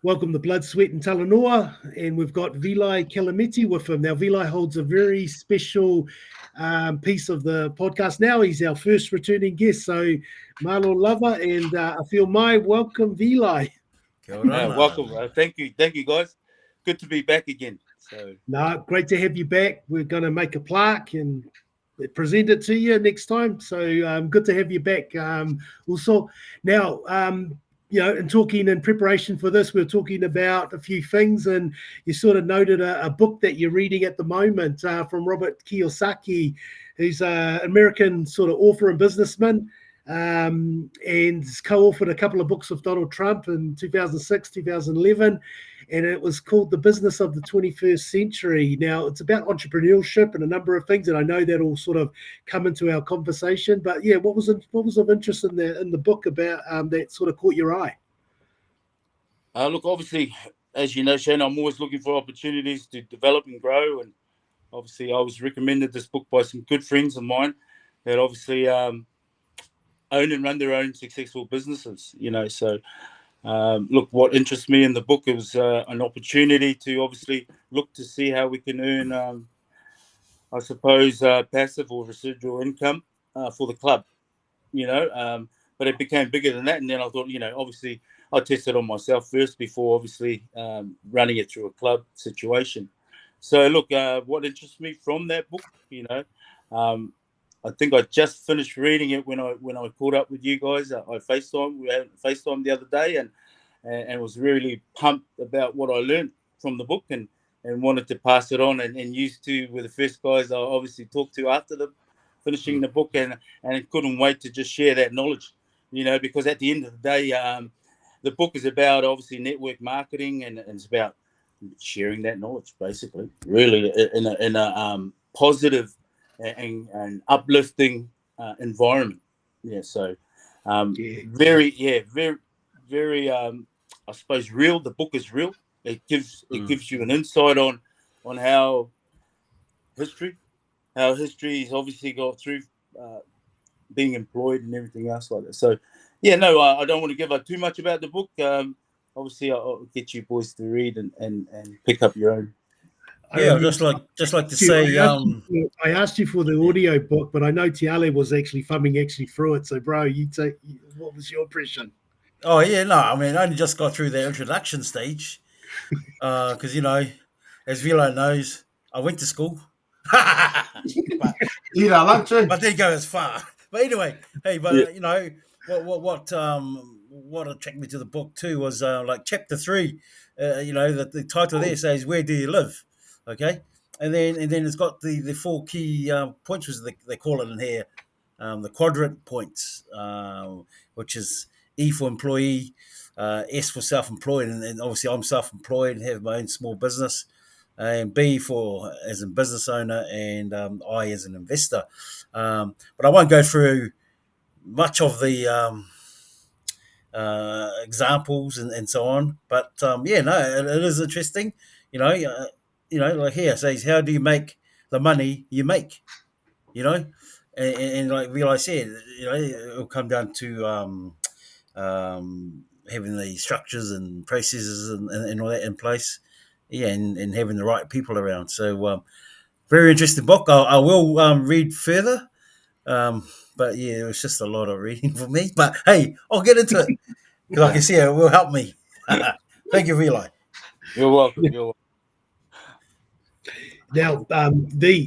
Welcome to Blood, Sweat and Talanoa, and we've got Vilai Kelemete with him. Now, Vilai holds a very special piece of the podcast now. He's our first returning guest, so Malo Lava and I feel my welcome, Vilai. Welcome. Thank you, guys. Good to be back again. No, great to have you back. We're going to make a plaque and present it to you next time. So good to have you back. Also, now, in preparation for this, we were talking about a few things, and you sort of noted a book that you're reading at the moment from Robert Kiyosaki, who's an American sort of author and businessman, and has co-authored a couple of books with Donald Trump in 2006, 2011. And it was called The Business of the 21st Century. Now, it's about entrepreneurship and a number of things, and I know that will sort of come into our conversation. But yeah, what was of interest in the book about that sort of caught your eye? Look, obviously, as you know, Shane, I'm always looking for opportunities to develop and grow. And obviously, I was recommended this book by some good friends of mine that obviously own and run their own successful businesses. So. Look, what interests me in the book is an opportunity to obviously look to see how we can earn, I suppose, passive or residual income for the club, but it became bigger than that. And then I thought, obviously I tested on myself first before obviously running it through a club situation. So look, what interests me from that book, I think I just finished reading it when I caught up with you guys. We had FaceTime the other day and was really pumped about what I learned from the book and wanted to pass it on. And you two were the first guys I obviously talked to after finishing the book and couldn't wait to just share that knowledge, because at the end of the day, the book is about obviously network marketing and it's about sharing that knowledge, basically, really in a positive and uplifting environment. So very, very I suppose real. The book is real. It gives you an insight on how history is obviously got through being employed and everything else like that. So I don't want to give out too much about the book. Obviously I'll get you boys to read and pick up your own. Yeah, just like to say, I asked you for the audio book, but I know Tiale was actually thumbing through it. So, bro, what was your impression? Oh yeah, no, I mean, I only just got through the introduction stage, because as Vilai knows, I went to school, but didn't go as far. But anyway, hey, what attracted me to the book too was like chapter 3. The title there says, "Where do you live?" Okay, and then it's got the 4 key points, as they call it in here, the quadrant points, which is E for employee, S for self-employed, and obviously I'm self-employed and have my own small business, and B for as a business owner, and I as an investor. But I won't go through much of the examples and so on. But it is interesting. Like here it says, how do you make the money you make? And like Vilai said, it'll come down to having the structures and processes and all that in place, and having the right people around. So very interesting book. I will read further, but yeah, it was just a lot of reading for me. But hey, I'll get into it because I can see it will help me. Thank you, Vilai. You're welcome. Now,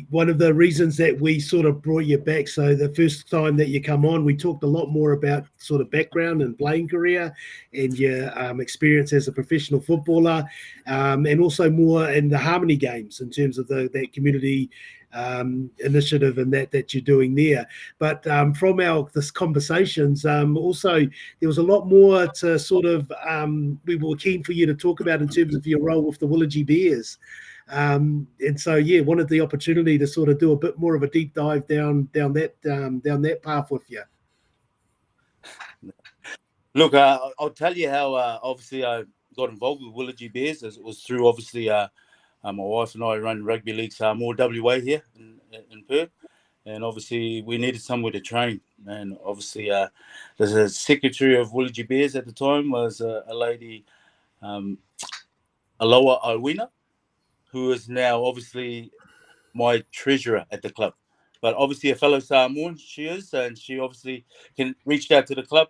one of the reasons that we sort of brought you back, so the first time that you come on, we talked a lot more about sort of background and playing career and your experience as a professional footballer, and also more in the Harmony Games in terms of that community initiative and that you're doing there. But from this conversations, also there was a lot more to sort of we were keen for you to talk about in terms of your role with the Willagee Bears. And so, wanted the opportunity to sort of do a bit more of a deep dive down that path with you. Look, I'll tell you how obviously I got involved with Willagee Bears. It was through obviously my wife and I run rugby leagues more WA here in Perth, and obviously we needed somewhere to train. And obviously the secretary of Willagee Bears at the time was a lady Aloha Iwina, who is now obviously my treasurer at the club. But obviously a fellow Samoan she is, and she obviously reached out to the club.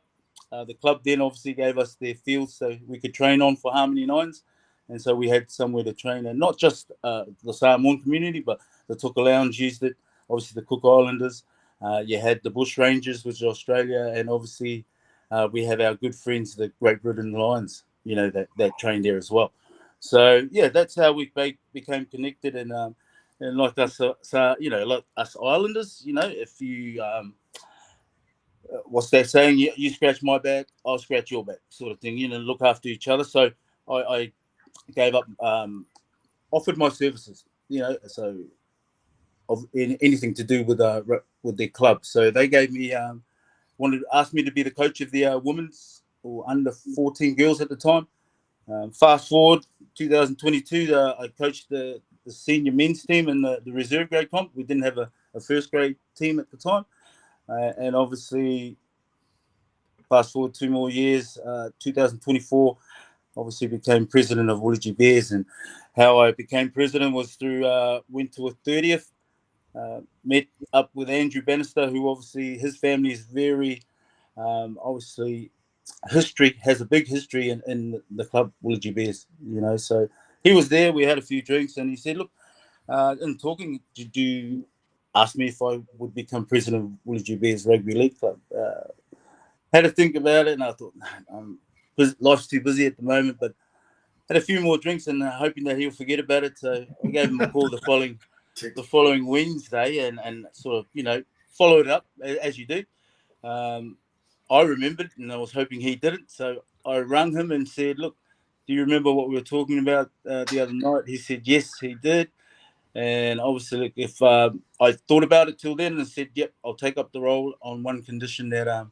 The club then obviously gave us their fields so we could train on for Harmony Nines. And so we had somewhere to train, and not just the Samoan community, but the Tokelauans used it, obviously the Cook Islanders. You had the Bush Rangers, which is Australia, and obviously we have our good friends, the Great Britain Lions, that trained there as well. So, yeah, that's how we became connected. And like us, like us Islanders, if you, what's that saying? You scratch my back, I'll scratch your back, sort of thing, look after each other. So I gave up, offered my services, so of anything to do with their club. So they gave me, asked me to be the coach of the women's or under 14 girls at the time. Fast forward 2022, I coached the senior men's team in the reserve grade comp. We didn't have a first grade team at the time. And obviously, fast forward 2 more years, 2024, obviously became president of Willagee Bears. And how I became president was through, went to a 30th, met up with Andrew Bannister, who obviously his family is very, obviously, has a big history in the club Willagee Bears, so he was there. We had a few drinks and he said, look, in talking, did you ask me if I would become president of Willagee Bears Rugby League Club? Had to think about it, and I thought, life's too busy at the moment, but had a few more drinks and hoping that he'll forget about it. So I gave him a call the following Wednesday and sort of, followed it up as you do. I remembered, and I was hoping he didn't. So I rang him and said, look, do you remember what we were talking about the other night? He said, yes, he did. And obviously, look, if I thought about it till then and said, yep, I'll take up the role on one condition that,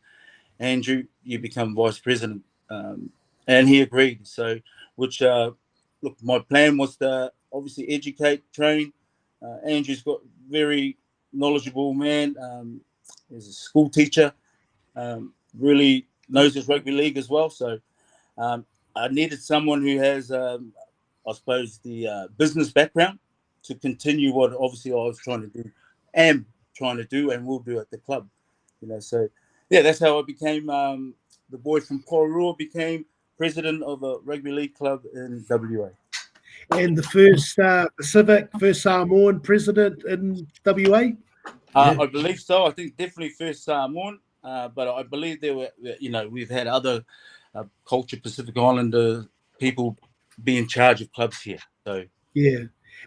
Andrew, you become vice president. And he agreed. So, which, look, my plan was to obviously educate, train. Andrew's got very knowledgeable man. He's a school teacher. Really knows his rugby league as well. So I needed someone who has, I suppose, the business background to continue what obviously I was trying to do, and will do at the club. So yeah, that's how I became the boy from Pororoa became president of a rugby league club in WA. And the first first Samoan president in WA? I believe so. I think definitely first Samoan. But I believe there were, we've had other Culture Pacific Islander people be in charge of clubs here. So yeah,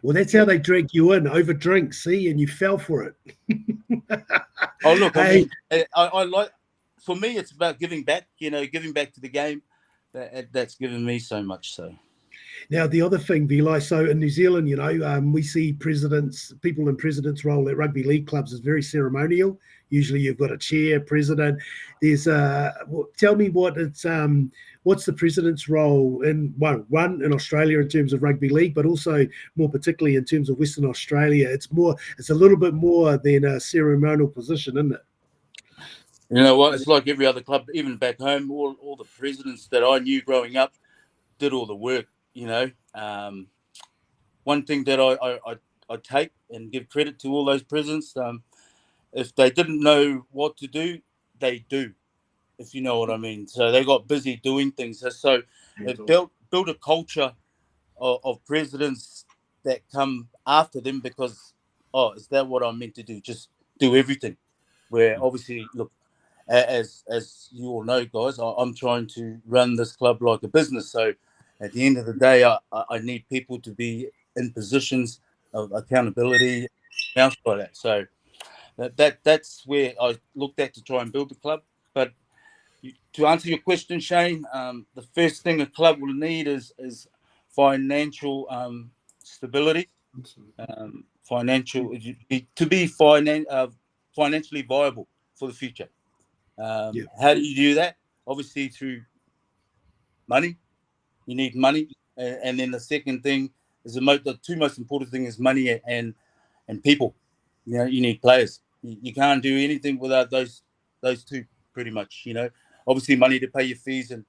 well, that's how they drag you in over drinks, see, and you fell for it. Oh, look, I mean, I like. For me, it's about giving back. Giving back to the game. That's given me so much. So. Now, the other thing, Vilai, so in New Zealand, we see people in president's role at rugby league clubs is very ceremonial. Usually you've got a chair, president. There's tell me what's the president's role in one in Australia in terms of rugby league, but also more particularly in terms of Western Australia. It's a little bit more than a ceremonial position, isn't it? You know what? It's like every other club, even back home, all the presidents that I knew growing up did all the work, One thing that I take and give credit to all those presidents, if they didn't know what to do, they do, if you know what I mean. So they got busy doing things. So it built a culture of presidents that come after them because, is that what I'm meant to do? Just do everything. Where obviously, look, as you all know, guys, I'm trying to run this club like a business. So at the end of the day, I need people to be in positions of accountability, like that. So that's where I looked at to try and build the club. But to answer your question, Shane, the first thing a club will need is financial stability, to be financially viable for the future. How do you do that? Obviously through money. You need money, and then the second thing is the two most important thing is money and people. You need players. You can't do anything without those two, pretty much. Obviously money to pay your fees and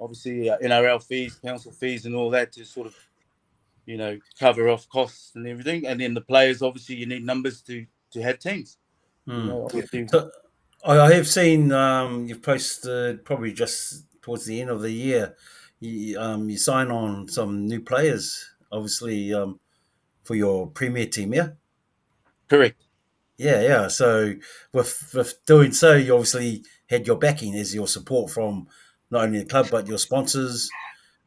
obviously NRL fees, council fees, and all that to sort of, cover off costs and everything. And then the players, obviously, you need numbers to have teams. So I have seen you've posted probably just towards the end of the year. You sign on some new players, obviously, for your premier team, yeah. Correct. Yeah. So with doing so, you obviously had your backing as your support from not only the club but your sponsors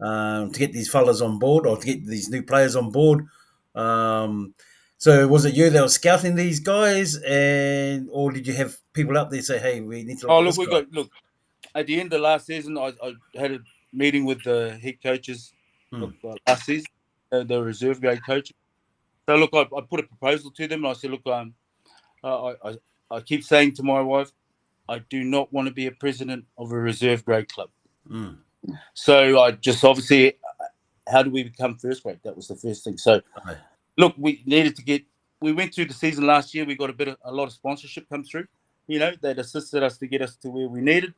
to get these fellas on board or to get these new players on board. So was it you that was scouting these guys, or did you have people out there say, "Hey, we need to look Oh, at look, this guy"? at the end of last season, I had a meeting with the head coaches last season, the reserve grade coaches. So look, I put a proposal to them. And I said, look, I keep saying to my wife, I do not want to be a president of a reserve grade club. So I just obviously, how do we become first grade? That was the first thing. So look, we went through the season last year. We got a lot of sponsorship come through, that assisted us to get us to where we needed.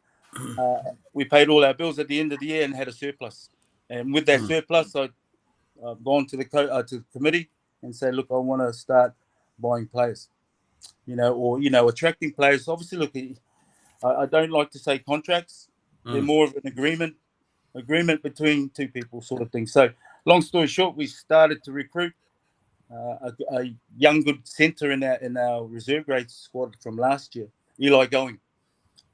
We paid all our bills at the end of the year and had a surplus. And with that surplus, I've gone to the committee and said, look, I want to start buying players, or attracting players. Obviously, look, I don't like to say contracts. They're more of an agreement between two people, sort of thing. So, long story short, we started to recruit a young good centre in our reserve grade squad from last year, Eli Going,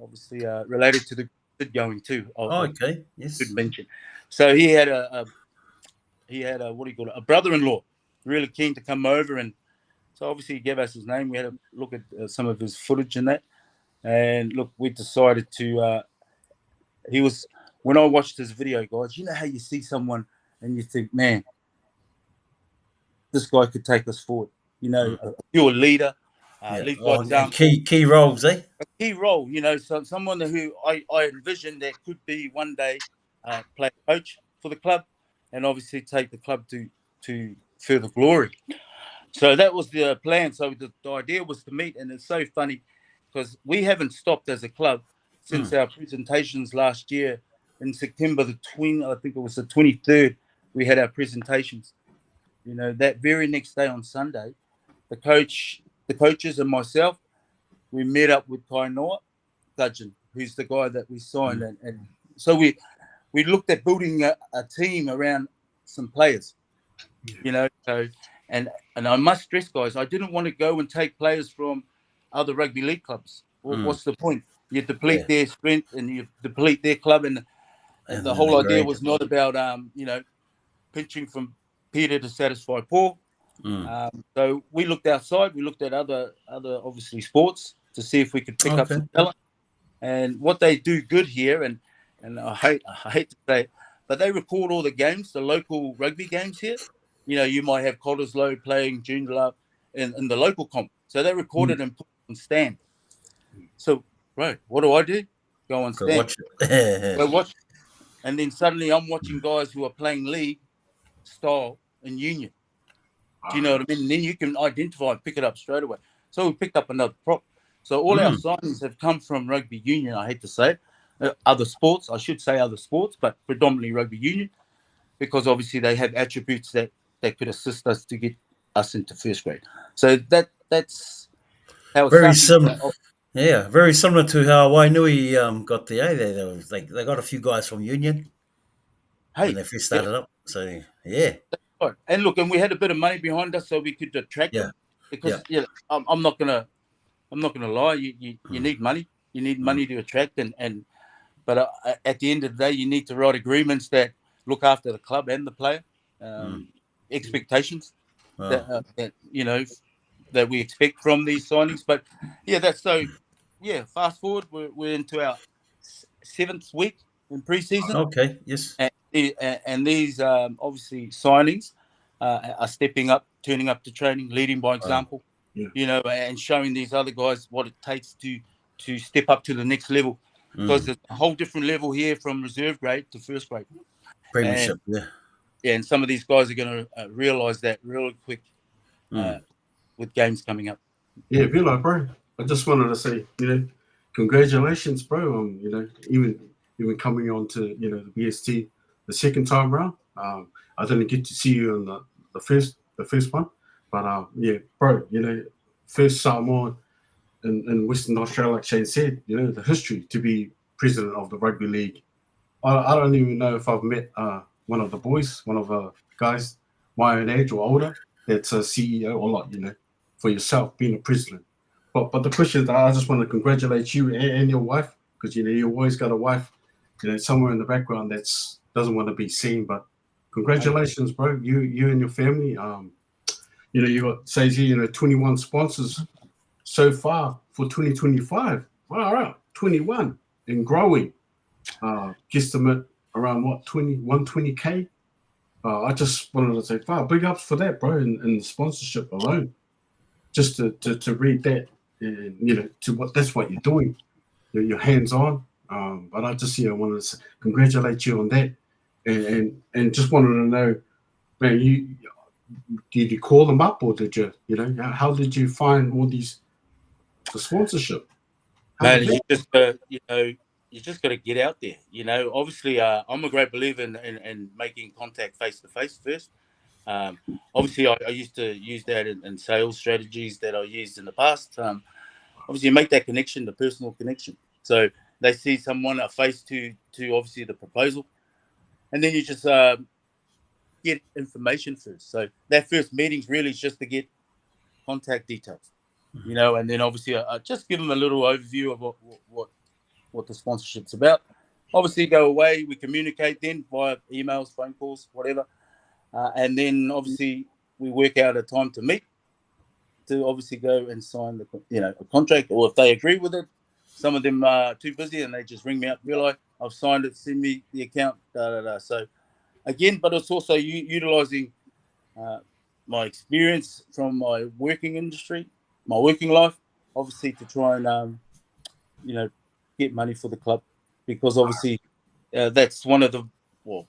obviously related to the Going too. Okay, yes. Good mention. So he had a what do you call it? A brother-in-law, really keen to come over, and so obviously he gave us his name. We had a look at some of his footage and that, and look, we decided to. When I watched his video, guys, you know how you see someone and you think, man, this guy could take us forward. A pure leader, lead by example. Key roles, eh? A key role, someone who I envision that could be one day play coach for the club, and obviously take the club to further glory. So that was the plan. So the idea was to meet, and it's so funny because we haven't stopped as a club since our presentations last year in September I think it was the 23rd. We had our presentations. That very next day on Sunday, the coaches and myself, we met up with Kainoa Gudgeon, who's the guy that we signed, and so we looked at building a team around some players. So and I must stress, guys, I didn't want to go and take players from other rugby league clubs. What's the point? You deplete their strength and you deplete their club, and the whole idea was not about pinching from Peter to satisfy Paul. So we looked outside. We looked at other obviously sports to see if we could pick up some talent. And what they do good here, and I hate to say it, but they record all the games, the local rugby games here. You might have Cottesloe playing Joondalup in the local comp. So they record it and put it on stand. So, right, what do? Go on stand. Watch it. Go watch it. And then suddenly I'm watching guys who are playing league style in union. Do you know what I mean? And then you can identify and pick it up straight away. So we picked up another prop. So all our signings have come from rugby union, I hate to say it. Other sports, I should say other sports, but predominantly rugby union, because obviously they have attributes that could assist us to get us into first grade. So that's how it's very similar. Yeah, very similar to how Wainui got the A there. They got a few guys from union when they first started up. So yeah. Right. And look, and we had a bit of money behind us, so we could attract them. Because I'm not gonna lie. You need money. You need money to attract, but at the end of the day, you need to write agreements that look after the club and the player. Expectations that that we expect from these signings. But fast forward, we're into our 7th week in pre-season. Okay. Yes. And these obviously signings are stepping up, turning up to training, leading by example. And showing these other guys what it takes to step up to the next level, because there's a whole different level here from reserve grade to first grade. Premiership, and some of these guys are going to realise that real quick with games coming up. Yeah, Vilai, bro. I just wanted to say, congratulations, bro. Even even coming on to, you know, the BST the second time round. I didn't get to see you in the first one, but yeah, bro, you know, first Samoan in Western Australia, like Shane said, you know, the history to be president of the Rugby League. I don't even know if I've met one of the boys, one of the guys my own age or older, that's a CEO or not, you know, for yourself being a president. But the question is, I just want to congratulate you and your wife, because, you know, you always got a wife, you know, somewhere in the background that's doesn't want to be seen. But congratulations, bro, you and your family. You know, you got, says here, you know, 21 sponsors so far for 2025. Wow, 21 and growing. Guesstimate around what, 120K. I just wanted to say, wow, big ups for that, bro, in the sponsorship alone. Just to read that, and, you know, to what that's what you're doing. You're hands on. But I just, you know, wanted to congratulate you on that, and just wanted to know, man, did you call them up, or did you, you know, how did you find all the sponsorship? Man, you know, you just got to get out there. You know, obviously, I'm a great believer in making contact face to face first. Obviously, I used to use that in sales strategies that I used in the past. Obviously, you make that connection, the personal connection. So they see someone, a face to obviously the proposal, and then you just get information first. So that first meeting's really just to get contact details, you know, and then obviously just give them a little overview of what the sponsorship's about. Obviously, go away, we communicate then via emails, phone calls, whatever, and then obviously we work out a time to meet, to obviously go and sign the, you know, a contract, or if they agree with it. Some of them are too busy and they just ring me up, Vilai, I've signed it, send me the account, So again, but it's also utilizing my experience from my working industry, my working life, obviously to try and you know, get money for the club, because obviously that's one of the, well,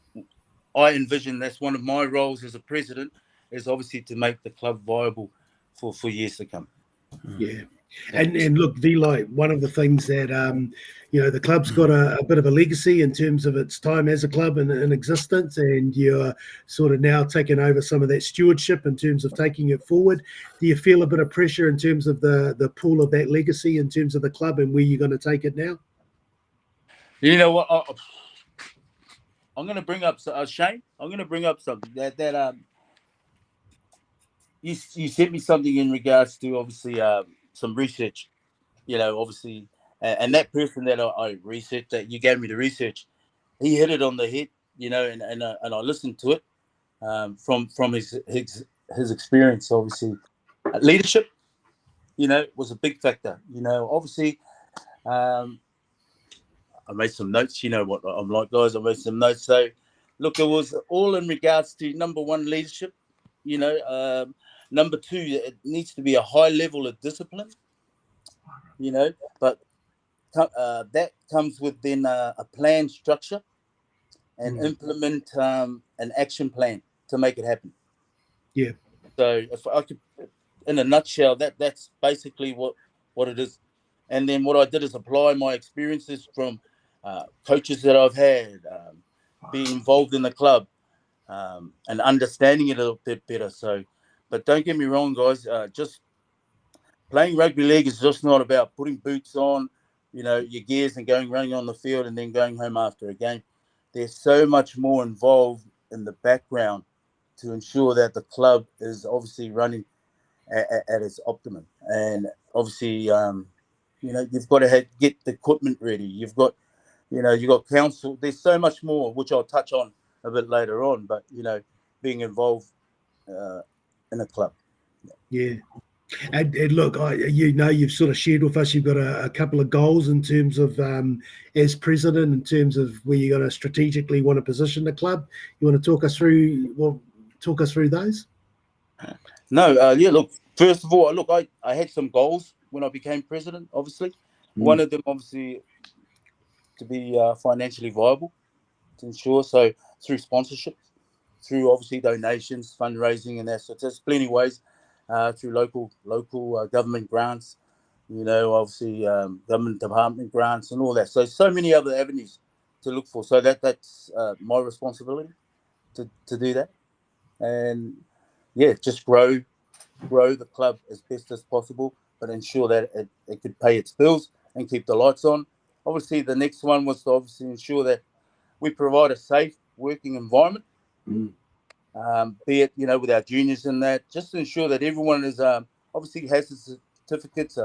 I envision that's one of my roles as a president, is obviously to make the club viable for years to come. Yeah. And look, Vilai, one of the things that you know, the club's got a bit of a legacy in terms of its time as a club in existence, and you're sort of now taking over some of that stewardship in terms of taking it forward. Do you feel a bit of pressure in terms of the pull of that legacy in terms of the club and where you're going to take it now? You know what? I'm going to bring up Shane. I'm going to bring up something that you sent me something in regards to obviously some research. You know, obviously, and that person that I researched, that you gave me the research, he hit it on the head. You know, and I listened to it from his experience. Obviously, leadership, you know, was a big factor. You know, obviously, I made some notes. You know what I'm like, guys. I made some notes. So, look, it was all in regards to number one, leadership. You know, number two, it needs to be a high level of discipline. You know, but that comes with then a plan structure and implement an action plan to make it happen. Yeah. So, if I could, in a nutshell, that's basically what it is. And then what I did is apply my experiences from coaches that I've had, being involved in the club, and understanding it a little bit better. So, but don't get me wrong, guys. Just playing rugby league is just not about putting boots on, you know, your gears and running on the field and then going home after a game. There's so much more involved in the background to ensure that the club is obviously running at its optimum. And obviously, you know, you've got to get the equipment ready. You've got, you know, you've got council. There's so much more, which I'll touch on a bit later on. But, you know, being involved in a club. Yeah. And look, you know, you've sort of shared with us, you've got a couple of goals in terms of, as president, in terms of where you're going to strategically want to position the club. You want to talk us through those? No, yeah, look, first of all, look, I had some goals when I became president, obviously. One of them, obviously, to be financially viable, to ensure. So through sponsorships, through obviously donations, fundraising, and that. So there's plenty of ways, through local government grants, you know, obviously government department grants and all that. So many other avenues look for. So that's my responsibility to do that, and just grow the club as best as possible, but ensure that it could pay its bills and keep the lights on. Obviously, the next one was to obviously ensure that we provide a safe working environment, be it, with our juniors and that, just to ensure that everyone is obviously has the certificates,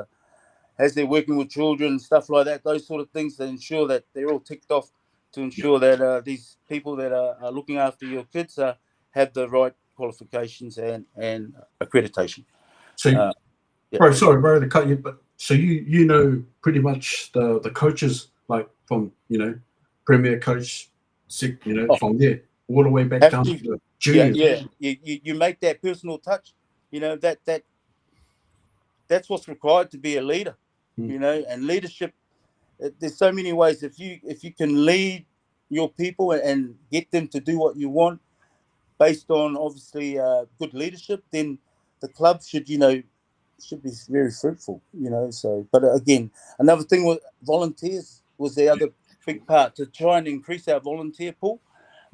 has their working with children and stuff like that, those sort of things, to ensure that they're all ticked off, to ensure that these people that are looking after your kids have the right qualifications and accreditation. So, bro, sorry, bro, to cut you, but so you know pretty much the coaches, like from premier coach, from there all the way back down to the juniors. You make that personal touch. That's what's required to be a leader. And leadership. There's so many ways. If you can lead your people and get them to do what you want, based on obviously good leadership, then the club should be very fruitful. So, but again, another thing was volunteers was the other big part, to try and increase our volunteer pool.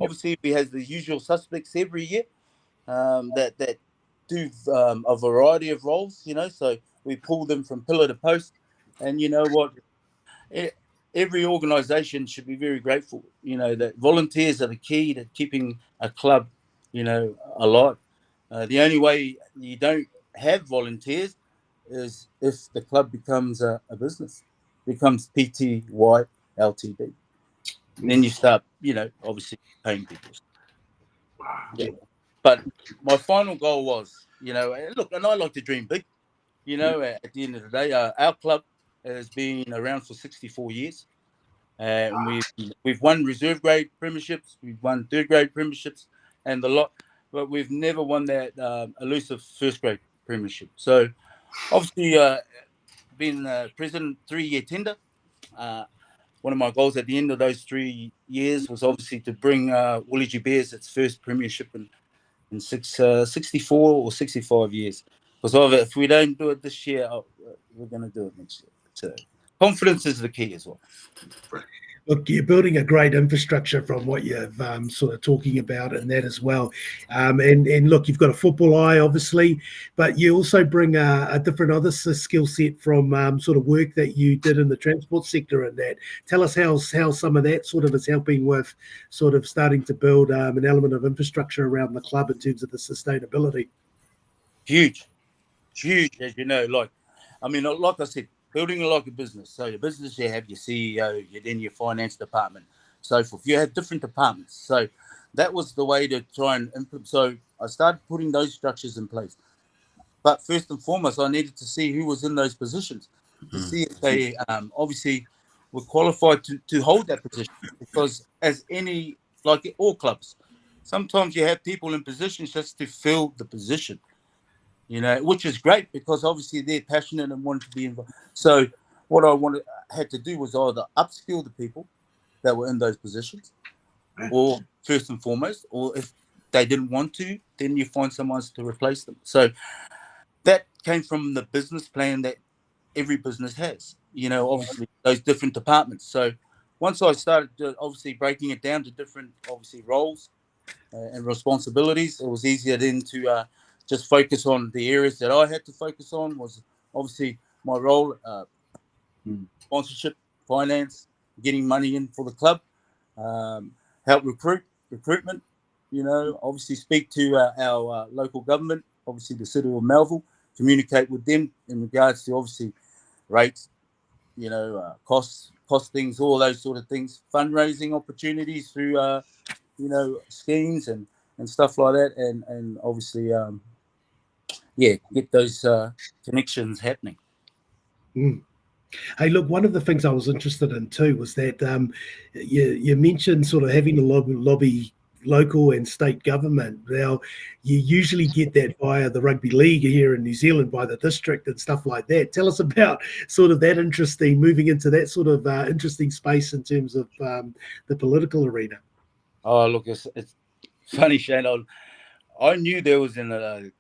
Obviously, we have the usual suspects every year that do a variety of roles. So we pull them from pillar to post, and you know what? Every organisation should be very grateful. That volunteers are the key to keeping a club, alive. The only way you don't have volunteers is if the club becomes a business, becomes PTY Ltd. Then you start, obviously paying people. Yeah. But my final goal was, look, and I like to dream big. At the end of the day, our club has been around for 64 years. And we've won reserve grade premierships, we've won third grade premierships, and the lot, but we've never won that elusive first grade premiership. So, obviously, been president 3-year tender. One of my goals at the end of those 3 years was obviously to bring Willagee Bears its first premiership in 64 or 65 years. Because if we don't do it this year, we're going to do it next year. So confidence is the key as well. Look, you're building a great infrastructure from what you're sort of talking about and that as well. And look, you've got a football eye, obviously, but you also bring a different other skill set from sort of work that you did in the transport sector and that. Tell us how some of that sort of is helping with sort of starting to build an element of infrastructure around the club in terms of the sustainability. Huge, as you know. Like I said, building like a business. So your business, you have your CEO, then your finance department, so forth. You have different departments. So that was the way to try and implement. So I started putting those structures in place. But first and foremost, I needed to see who was in those positions, to see if they obviously were qualified to hold that position. Because as like all clubs, sometimes you have people in positions just to fill the position. Which is great because obviously they're passionate and want to be involved. So what I had to do was either upskill the people that were in those positions, or first and foremost, or if they didn't want to, then you find someone else to replace them. So that came from the business plan that every business has, obviously those different departments. So once I started obviously breaking it down to different, obviously, roles and responsibilities, it was easier then to just focus on the areas that I had to focus on. Was obviously my role, sponsorship, finance, getting money in for the club, help recruitment, obviously speak to our local government, obviously the city of Melville, communicate with them in regards to obviously rates, costings, all those sort of things, fundraising opportunities through, schemes and stuff like that, and obviously, get those connections happening. Hey, look, one of the things I was interested in too was that you mentioned sort of having to lobby local and state government. Now, you usually get that via the rugby league here in New Zealand, by the district and stuff like that. Tell us about sort of that moving into that sort of interesting space in terms of the political arena. Oh, look, it's funny, Shane. I knew there was a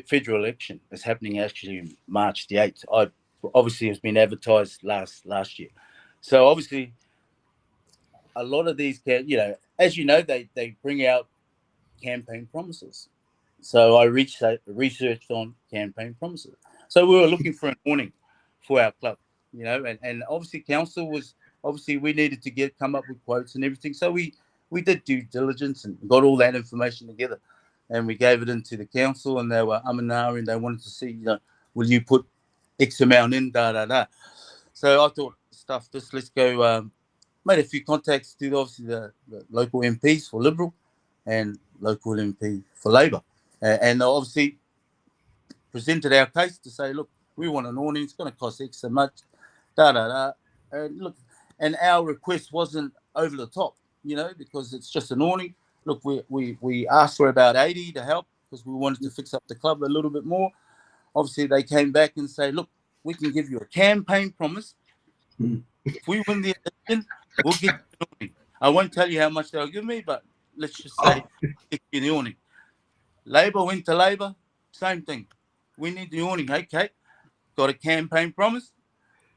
federal election that's happening actually in March the 8th. Obviously it's been advertised last year. So obviously a lot of these, as you know, they bring out campaign promises. So I researched on campaign promises. So we were looking for an awning for our club, and obviously council was we needed to come up with quotes and everything. So we did due diligence and got all that information together, and we gave it into the council, and they were and they wanted to see, will you put X amount in, da da da. So I thought, stuff this, let's go. Made a few contacts to obviously the local MPs for Liberal and local MP for Labor, and obviously presented our case to say, look, we want an awning, it's going to cost X so much, da da da. And look, and our request wasn't over the top, because it's just an awning. Look, we asked for about 80 to help because we wanted to fix up the club a little bit more. Obviously, they came back and say, look, we can give you a campaign promise. If we win the election, we'll give you an awning. I won't tell you how much they'll give me, but let's just say give you the awning. Labor went to Labor, same thing. We need the awning. Okay, got a campaign promise.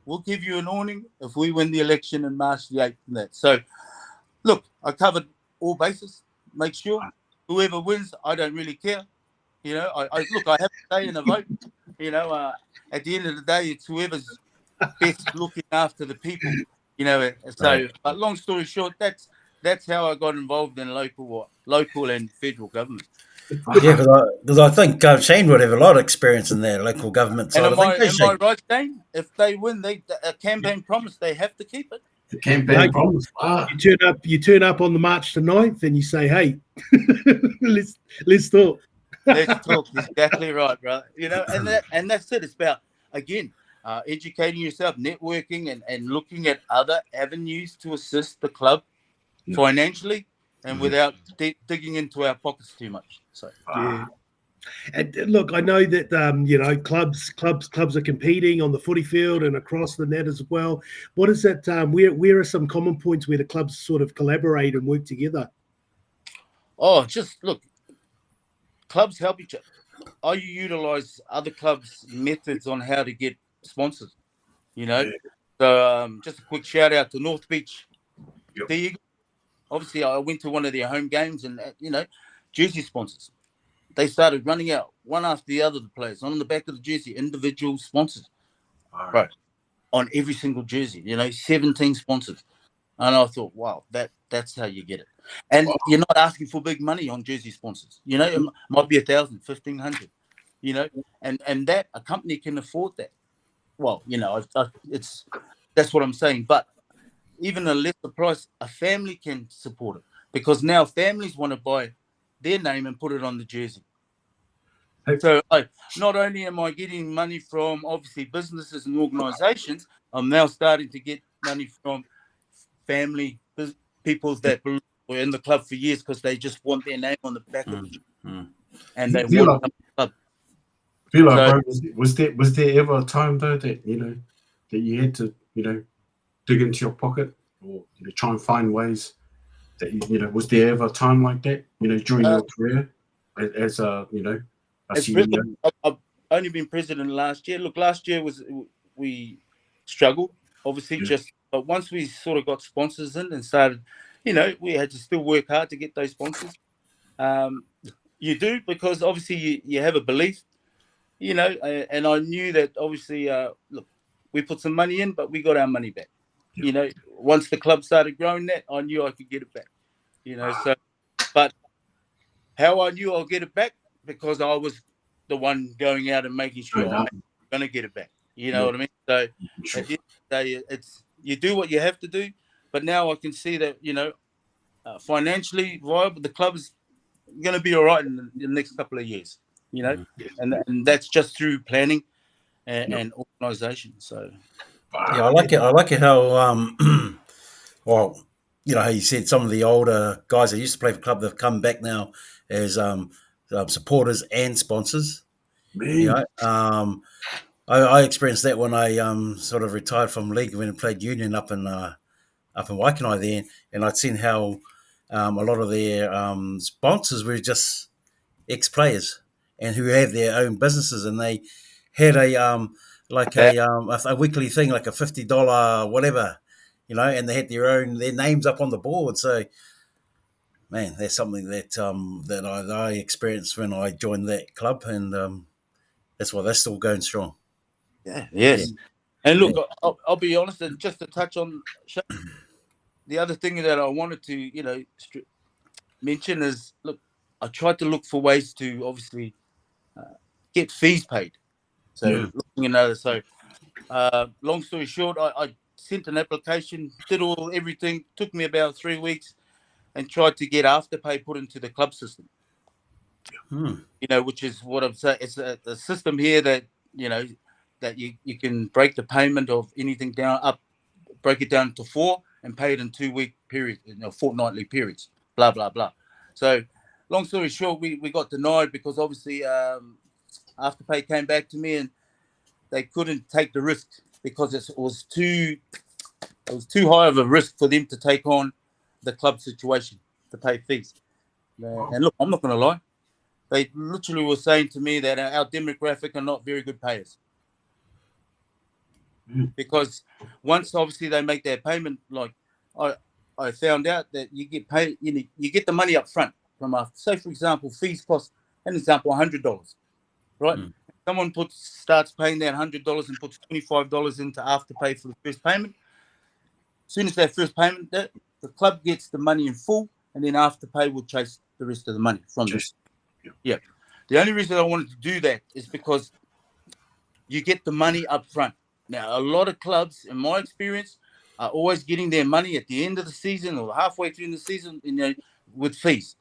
We'll give you an awning if we win the election in March the 8th and that. So, look, I covered all bases. Make sure whoever wins, I don't really care. I have a say in a vote. At the end of the day, it's whoever's best looking after the people. So, right. But long story short, that's how I got involved in local and federal government. Yeah, because I think Shane would have a lot of experience in their local government side. And am I right, Shane? If they win, a campaign promise, they have to keep it. The campaign promise. You turn up on the March the 9th and you say, hey, let's talk. Let's talk. Exactly right, brother. And that's it. It's about, again, educating yourself, networking, and looking at other avenues to assist the club financially and without digging into our pockets too much. So yeah. And look, I know that clubs are competing on the footy field and across the net as well. What is that? Where are some common points where the clubs sort of collaborate and work together? Oh, just look, clubs help each other. I utilize other clubs' methods on how to get sponsors. So just a quick shout out to North Beach. Yep. Obviously, I went to one of their home games, and jersey sponsors. They started running out one after the other. The players on the back of the jersey, individual sponsors, right, on every single jersey. 17 sponsors, and I thought, wow, that's how you get it. And you're not asking for big money on jersey sponsors. It might be 1,000, 1,500. And that a company can afford that. Well, that's what I'm saying. But even a lesser price, a family can support it because now families want to buy their name and put it on the jersey. So not only am I getting money from obviously businesses and organisations, I'm now starting to get money from family people that were in the club for years because they just want their name on the back of the jersey, and they want the club. Bro, was there ever a time though that that you had to dig into your pocket or try and find ways that was there ever a time like that during your career as a I've only been president last year. Look, last year we struggled obviously but once we sort of got sponsors in and started, we had to still work hard to get those sponsors. You do because obviously you have a belief. And I knew that obviously, look, we put some money in, but we got our money back. Once the club started growing that, I knew I could get it back. So, but how I knew I'll get it back because I was the one going out and making sure I'm going to get it back. You know what I mean? So at the end of the day, it's you do what you have to do. But now I can see that financially viable, the club is going to be all right in the next couple of years. And that's just through planning and organisation. So, yeah, I like it how well, how you said some of the older guys that used to play for the club have come back now as supporters and sponsors. I experienced that when I sort of retired from league when I played union up in Waikanae there, and I'd seen how a lot of their sponsors were just ex-players and who had their own businesses, and they had a weekly thing, like a $50 whatever, and they had their names up on the board. So, man, that's something that I experienced when I joined that club, and that's why they're still going strong. Yeah, yes. Yeah. And look, I'll be honest, and just to touch on the other thing that I wanted to, mention is, look, I tried to look for ways to obviously get fees paid. So looking at others. So long story short, I sent an application, did everything, took me about 3 weeks, and tried to get Afterpay put into the club system. Which is what I'm saying. It's a system here that that you can break the payment of anything down, break it down to 4 and pay it in 2-week periods, fortnightly periods, blah blah blah. So long story short, we got denied because obviously Afterpay came back to me and they couldn't take the risk because it was too high of a risk for them to take on the club situation to pay fees. And look, I'm not going to lie. They literally were saying to me that our demographic are not very good payers. Because once obviously they make their payment, like I found out that you get paid, you get the money up front from say for example, fees cost $100, right? Someone starts paying that $100 and puts $25 into Afterpay for the first payment. As soon as that first payment, the club gets the money in full, and then Afterpay will chase the rest of the money from this. Yeah. The only reason I wanted to do that is because you get the money up front. Now, a lot of clubs, in my experience, are always getting their money at the end of the season or halfway through the season, with fees.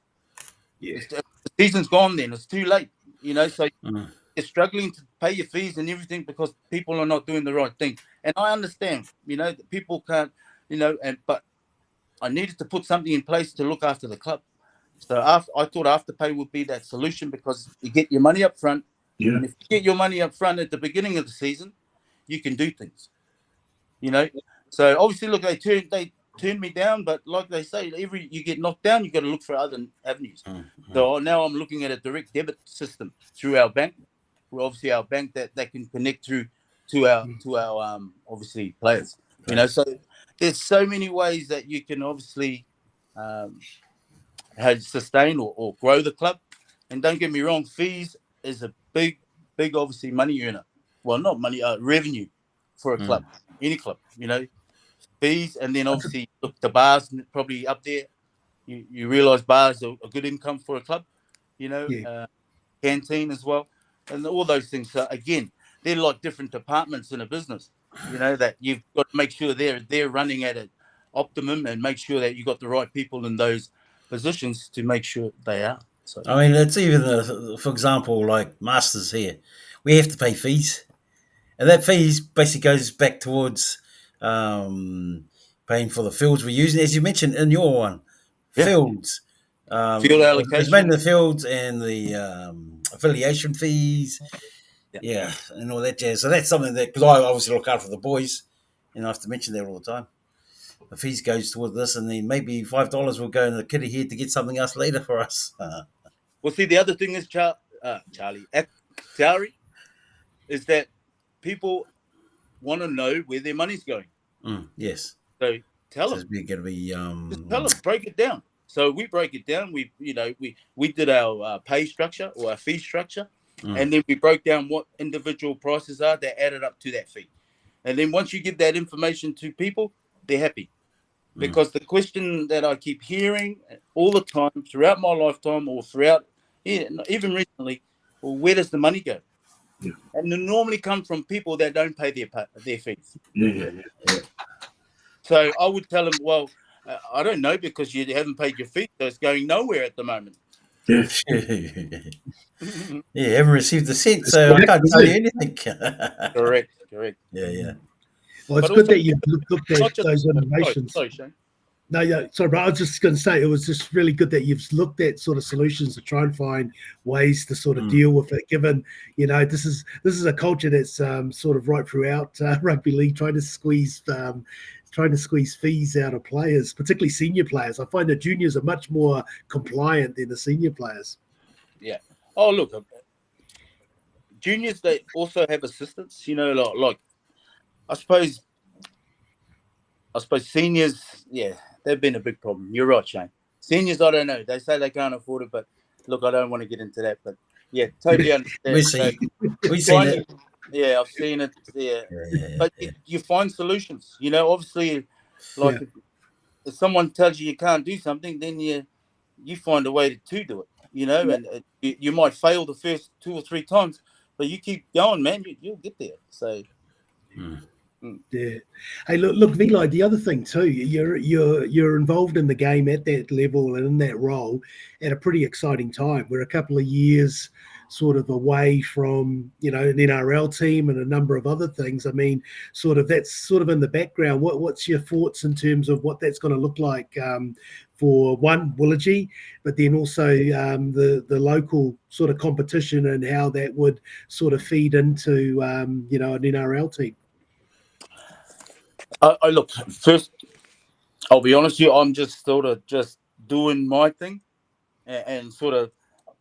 Yeah. The season's gone then. It's too late, so you're struggling to pay your fees and everything because people are not doing the right thing. And I understand, that people can't, but I needed to put something in place to look after the club. So I thought Afterpay would be that solution because you get your money up front. Yeah. And if you get your money up front at the beginning of the season, you can do things. So obviously, look, they turned me down, but like they say, you get knocked down, you got to look for other avenues. So now I'm looking at a direct debit system through our bank. We're obviously our bank that can connect through to our obviously players. So there's so many ways that you can obviously sustain or grow the club. And don't get me wrong, fees is a big obviously money earner. Well, not money, revenue for a club, any club, fees. And then obviously, look, the bars probably up there. You realize bars are a good income for a club, canteen as well. And all those things. So again, they're like different departments in a business, that you've got to make sure they're running at an optimum and make sure that you got the right people in those positions to make sure they are. So I mean, it's even for example, like Masters here, we have to pay fees, and that fees basically goes back towards paying for the fields we're using, as you mentioned in your one, fields, field allocation, mainly the fields and the affiliation fees, and all that jazz. So that's something that, because I obviously look after the boys, and I have to mention that all the time. The fees goes towards this, and then maybe $5 will go in the kitty here to get something else later for us. Well, see, the other thing is, Charlie, is that people want to know where their money's going. Yes. So tell them. We're going to be just tell them, break it down. So we break it down. We did our pay structure or our fee structure, and then we broke down what individual prices are that added up to that fee. And then once you give that information to people, they're happy. Because the question that I keep hearing all the time throughout my lifetime or throughout, even recently, well, where does the money go? Yeah. And they normally come from people that don't pay their fees. Yeah. So I would tell them, well, I don't know because you haven't paid your fees, so it's going nowhere at the moment. Yeah. Yeah, haven't received a cent, so I can't tell you anything. Correct. Yeah. Well, it's good that you've looked at those innovations. Sorry, Shane. No, yeah, sorry, but I was just going to say it was just really good that you've looked at sort of solutions to try and find ways to sort of deal with it. Given this is a culture that's sort of right throughout rugby league, trying to squeeze fees out of players, particularly senior players. I find the juniors are much more compliant than the senior players. Yeah. Oh, look, juniors, they also have assistants. Like I suppose I suppose seniors, they've been a big problem. You're right, Shane. Seniors, I don't know. They say they can't afford it, but look, I don't want to get into that. But yeah, totally understand. We see. We've seen it. Yeah, I've seen it. Yeah, Yeah. but you find solutions. Obviously, like if someone tells you can't do something, then you find a way to do it. And you might fail the first 2 or 3 times, but you keep going, man. You'll get there. So. Yeah. Hey, look, Vilai. The other thing too, you're involved in the game at that level and in that role at a pretty exciting time. We're a couple of years sort of away from an NRL team and a number of other things. I mean, that's sort of in the background. What's your thoughts in terms of what that's going to look like for one Willagee, but then also the local sort of competition and how that would sort of feed into an NRL team. I look, first, I'll be honest with you, I'm just sort of just doing my thing and sort of,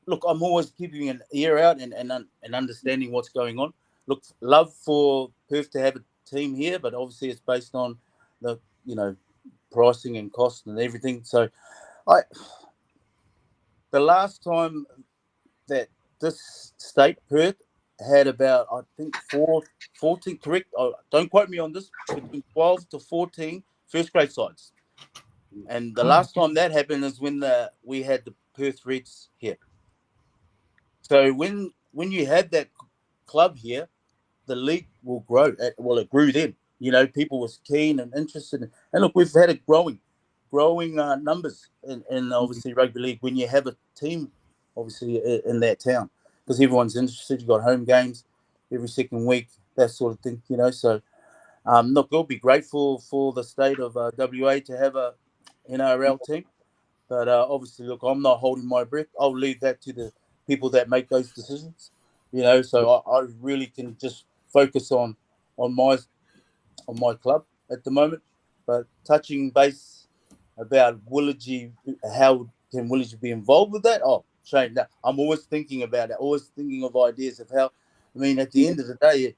look, I'm always keeping an ear out and understanding what's going on. Look, love for Perth to have a team here, but obviously it's based on the, pricing and cost and everything. So the last time that this state, Perth, had about, I think, 14, correct, don't quote me on this, between 12 to 14 first grade sides. And the last time that happened is when we had the Perth Reds here. So when you have that club here, the league will grow. Well, it grew then. People was keen and interested. And look, we've had it growing numbers in obviously rugby league when you have a team, obviously, in that town. Because everyone's interested. You've got home games every second week, that sort of thing, So, look, it'll be grateful for the state of WA to have a NRL team. But obviously, look, I'm not holding my breath. I'll leave that to the people that make those decisions, So I really can just focus on my club at the moment. But touching base about Willagee, how can Willagee be involved with that? Oh, Shane, I'm always thinking about it, always thinking of ideas of how. I mean, at the end of the day,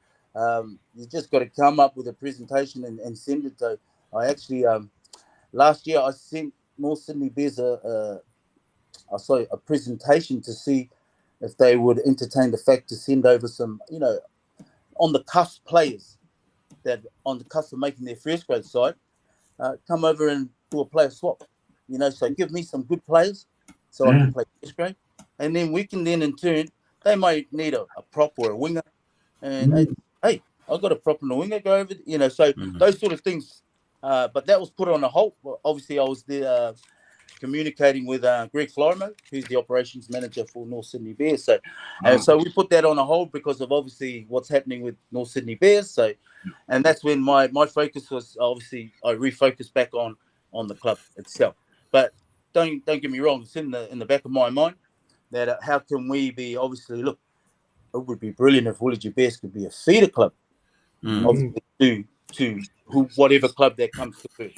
you just got to come up with a presentation and send it to. I actually last year I sent North Sydney Bears a presentation to see if they would entertain the fact to send over some, on the cusp players that on the cusp of making their first grade side, come over and do a player swap, so give me some good players so I can play first grade. And then we can then in turn, they might need a prop or a winger. And hey, I've got a prop and a winger, go over, so those sort of things. But that was put on a hold. Well, obviously, I was there communicating with Greg Florimo, who's the operations manager for North Sydney Bears. So, so we put that on a hold because of obviously what's happening with North Sydney Bears. So, and that's when my focus was obviously I refocused back on the club itself. But don't get me wrong, it's in the back of my mind that how can we be obviously look, it would be brilliant if Willagee Bears could be a feeder club, obviously to whatever club that comes to Perth.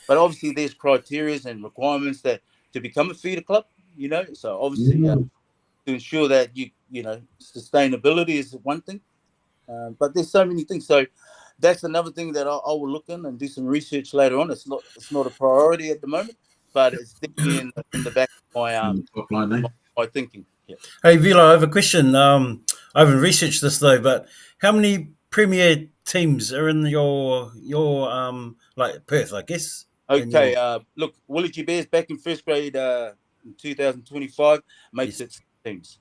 But obviously, there's criteria and requirements that to become a feeder club, So obviously, to ensure that sustainability is one thing. But there's so many things. So that's another thing that I will look in and do some research later on. It's not a priority at the moment, but it's definitely in the back of my thinking. Yeah. Hey, Vila, I have a question. I haven't researched this though, but how many premier teams are in your like Perth, I guess? Okay. Look, Willagee Bears back in first grade in 2025 makes it 6 teams.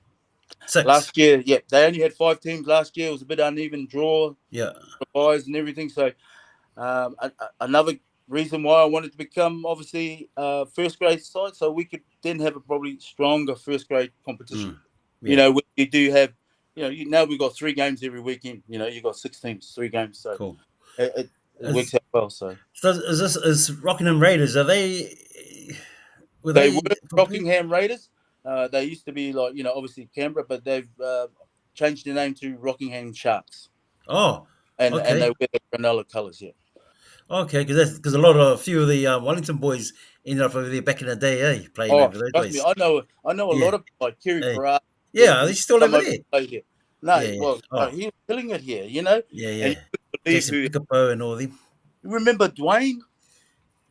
6 last year. Yeah, they only had 5 teams last year. It was a bit uneven draw. Yeah, buys and everything. So another reason why I wanted to become obviously first grade side, so we could then have a probably stronger first grade competition. We do have, now we've got 3 games every weekend. You've got 6 teams, 3 games. So cool. It works out well. So is Rockingham Raiders? Are they? They were Rockingham Raiders. They used to be like obviously Canberra, but they've changed their name to Rockingham Sharks. Oh, and okay. And they wear the Cronulla colours. Yeah. Okay, because a few of the Wellington boys ended up over there back in the day, playing over those trust days. me, I know a lot of like Kerry Parra. Yeah, he's still over there. Here. No, Yeah. well, he was killing it here, Yeah. And you Jason Picapo and all them. You remember Dwayne?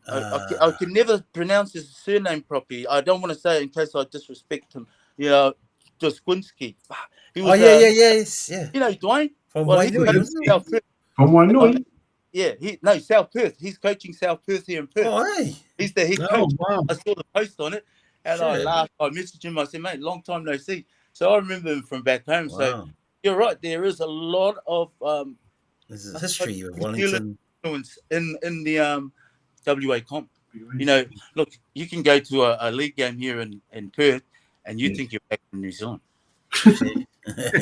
I can never pronounce his surname properly. I don't want to say it in case I disrespect him. You know, Doskwinski. He was, yes, yeah. you know, Dwayne. From Well, he's Wainui, coaching wasn't it? South Perth. From Wainui. Yeah, South Perth. He's coaching South Perth here in Perth. Oh, hey. He's the head Oh, coach. wow. I saw the post on it, and I Shit. laughed. I messaged him. I said, "Mate, long time no see." So I remember him from back home. So Wow. you're right. There is a lot of This is history of New Zealand Wellington. influence in the WA comp. You know, look, you can go to a league game here in Perth, and you think you're back in New Zealand.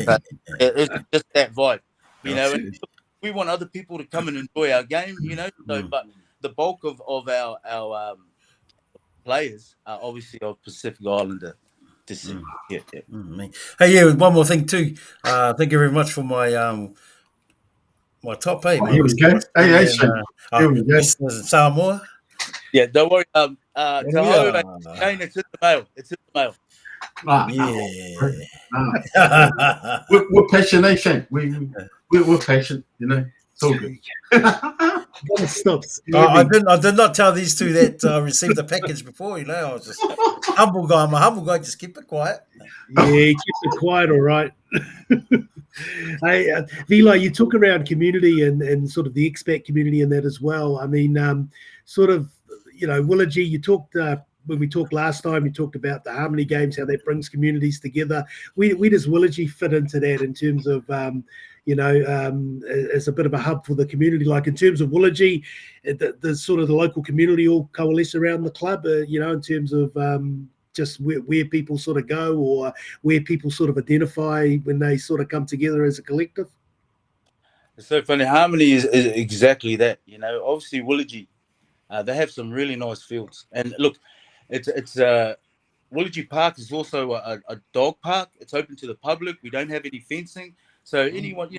But it's just that vibe, you know. And we want other people to come and enjoy our game, you know. So, but the bulk of our players are obviously of Pacific Islander descent. Yeah. Hey, yeah, one more thing too. Thank you very much for my my top eight. Oh, here we go. Hey, Shane. Here we go. Mr. Samoa. Yeah, don't worry. Shane, Yeah. it's in the mail. It's in the mail. Yeah. We're patient, eh, Shane? We're patient, you know. It's all good. Gotta stop. I did not tell these two that received the package before. You know, I was just humble guy. I'm a humble guy. Just keep it quiet. Yeah, keep it quiet, all right. Hey, Vilai, you talk around community and sort of the expat community and that as well. I mean, sort of, you know, Willagee, you talked when we talked last time, you talked about the Harmony Games, how that brings communities together. Where does Willagee fit into that in terms of, you know, as a bit of a hub for the community? Like in terms of Willagee, the sort of the local community all coalesce around the club, you know, in terms of just where people sort of go or where people sort of identify when they sort of come together as a collective? It's so funny. Harmony is exactly that. You know, obviously Willagee, they have some really nice fields. And look, it's Willagee Park is also a dog park. It's open to the public. We don't have any fencing, so anyone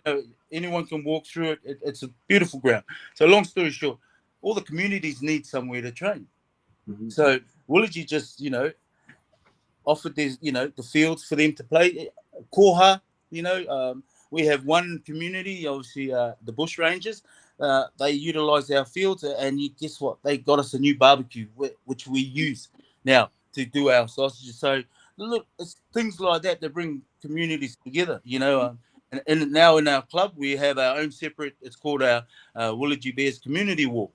can walk through it. It's a beautiful ground. So long story short, all the communities need somewhere to train. So Willagee just, you know, offered these, you know, the fields for them to play. Koha, you know, we have one community, obviously the Bush Rangers. They utilise our fields, and guess what? They got us a new barbecue, which we use now to do our sausages. So look, it's things like that that bring communities together, you know. And now in our club, we have our own separate. It's called our Willagee Bears Community Walk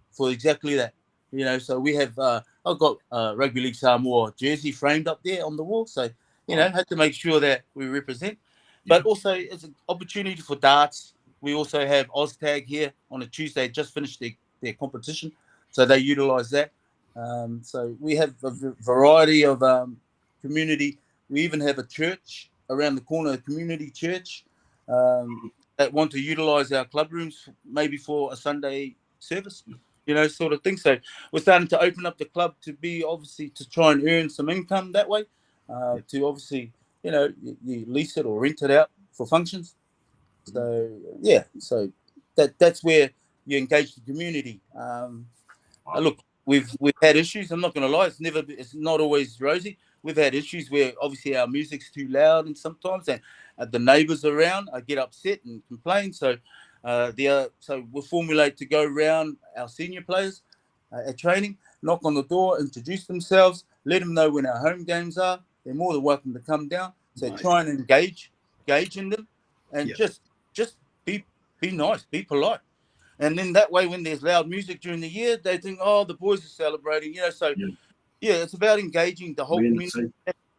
for exactly that. You know, so we have. I've got Rugby League Samoa jersey framed up there on the wall, so you know, had to make sure that we represent. But also, it's an opportunity for darts. We also have OzTag here on a Tuesday. Just finished their competition, so they utilise that. So we have a variety of community. We even have a church around the corner, a community church that want to utilise our club rooms, maybe for a Sunday service, you know, sort of thing. So we're starting to open up the club to be obviously to try and earn some income that way, to obviously, you know, you lease it or rent it out for functions. So yeah, so that's where you engage the community. Look, we've had issues. I'm not going to lie; it's not always rosy. We've had issues where obviously our music's too loud, and sometimes and the neighbours around get upset and complain. So so we formulate to go around our senior players at training, knock on the door, introduce themselves, let them know when our home games are. They're more than welcome to come down. So try and engage in them, and just be nice, be polite. And then that way, when there's loud music during the year, they think, oh, the boys are celebrating, you know. So, yeah, it's about engaging the whole community.